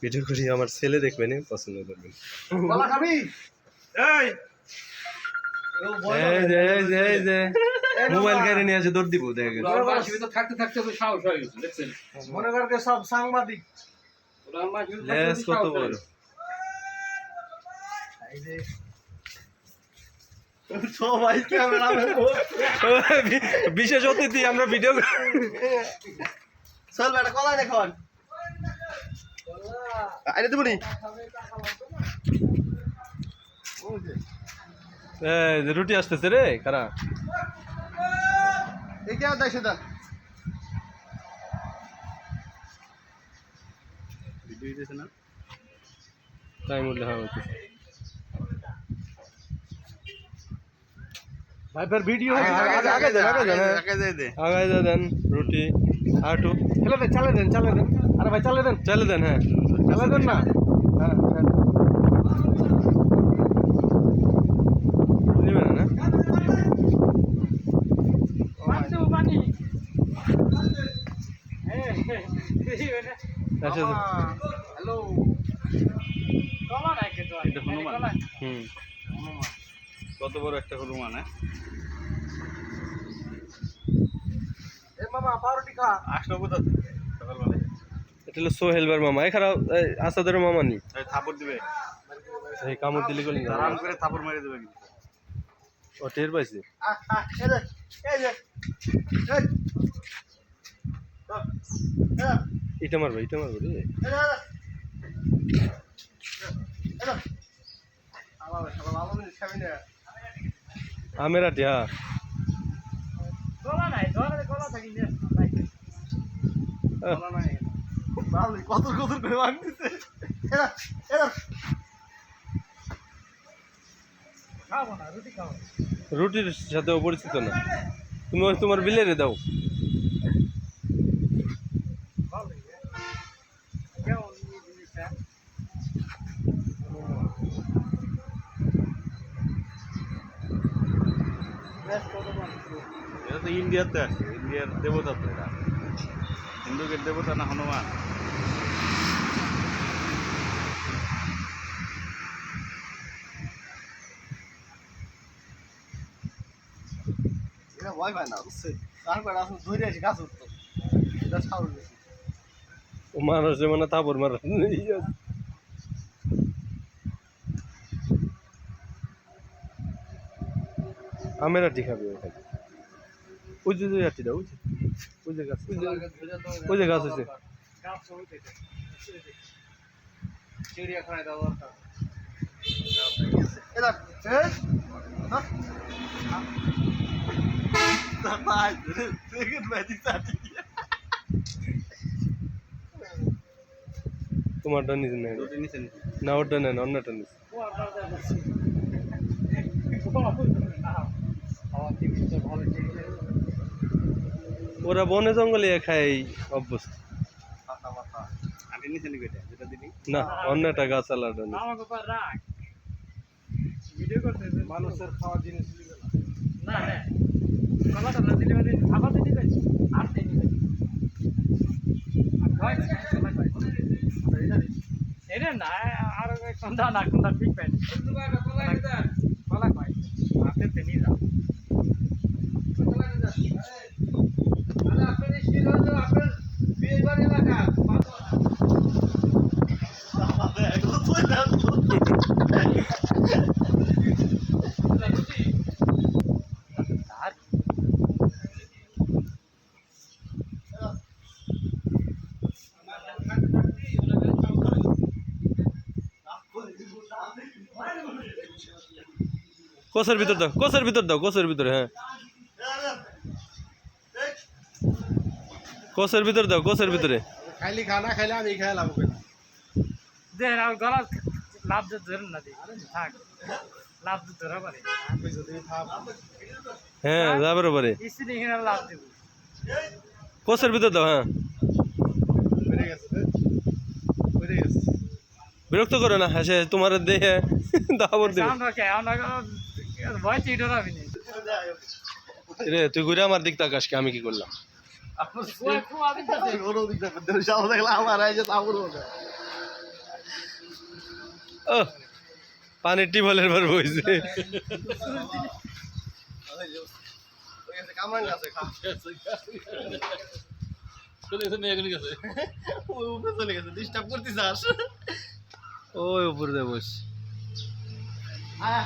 video করি আমার ছেলে দেখবেন পছন্দ করবেন মোবাইল গাড়ি নিয়ে আছে দৌড় দিব দেখেন থাকতে থাকতে সাহস হয়ে গেছে দেখছেন মনে করকে সব সাংবাদিক কত বড় সবাই ক্যামেরা বিশেষ অতিথি আমরা ভিডিও চল বেটা কলা দেখুন আরে দেবনি রুটি আসতেছে রে কারা এই কে দেয় সেটা ভিডিও দিতেছে না টাইম হলে হ্যাঁ ভাই ফের ভিডিও আগে দেন রুটি আটু চালে দেন আরে ভাই চালে দেন হ্যাঁ চালে দেন না হ্যাঁ নেবেন না হ্যালো এটা হনুমান হুম কত বড় একটা হনুমান হ্যাঁ এ মামা পাউরুটি খা আসলো কোথা থেকে সকালবেলায় এটা হলো সোহেলবার মামা এখানে আসাদের মামা নি থাপড় দিবে এই কামড় দিলে গলি না আরাম করে থাপড় মেরে দেবে কিন্তু ও টের পাইছে এই যে এটা মারবে রে আমেরা টিয়া কত করে মারতেছে রুটির সাথে পরিচিত না তুমি তোমার বিলেরে দাও এটা তো ইন্ডিয়াতে আছে ইন্ডিয়ার দেবতা তো এটা হিন্দুদের দেবতা না হনুমান ভয় পায় না বুঝছে তারপরে আসলে ধরে আসি গাছ উঠতো এটা সাহস বেশি ও মানুষ মানে তাপর মারা আমেরা টি খাবে ওখানে ওই যে আটি দাও ওই যে গাছ ওই যে গাছ আছে চিড়িয়াখানায় দেওয়া দরকার তোমারটা নিচে নেই রুটি নিচে না ওটা নেন অন্যটা নিচে ওরা বনে জঙ্গলে খায় অভ্যস্ত আন্টি নিচে নিবে যেটা দিবি না অন্যটা গাছ আলাদা নেই মানুষের খাওয়ার জিনিস না কলাটা না দিলে মানে খাবার দিতে পারছি আর দেই নি এটা না আর কোনটা না কোনটা ঠিক পাই কলা কয় আপনি তে নি যাও আপনি শিরো তো আপনার বিয়ে বাড়ি এলাকা কোসের ভিতর দাও কোসের ভিতরে হ্যাঁ কোসের ভিতর দাও কোসের ভিতরে খাইলি খানা খাইলে আমি খাইলাম যে আর গলা লাভ যে ধরে না দিই থাক লাভ তো ধরা পারে আমি যদি ভাব হ্যাঁ যাবার পারে ইসি দেখে না লাভ দেব কোসের ভিতর দাও হ্যাঁ বেড়ে গেছে বিরক্ত করে না হ্যাঁ তোমার দেহে দাবর দেবে আমরা কে আমরা ভয় চিড়ো না বিনি রে তুই ঘুরে আমার দিক তাকাস আমি কি করলাম ওই খুব আবিদ আছে ওর দিক দেখো যাও দেখলা আমার এই যে তাবুর মধ্যে ও পানির টিউবওয়েলের পর বইছে ওই যে ওই আছে কামরাং আছে চলে গেছে মেয়ে গেছে ওই উপরে চলে গেছে ডিস্টার্ব করতে চাস ওই উপরে দিয়ে বস আয়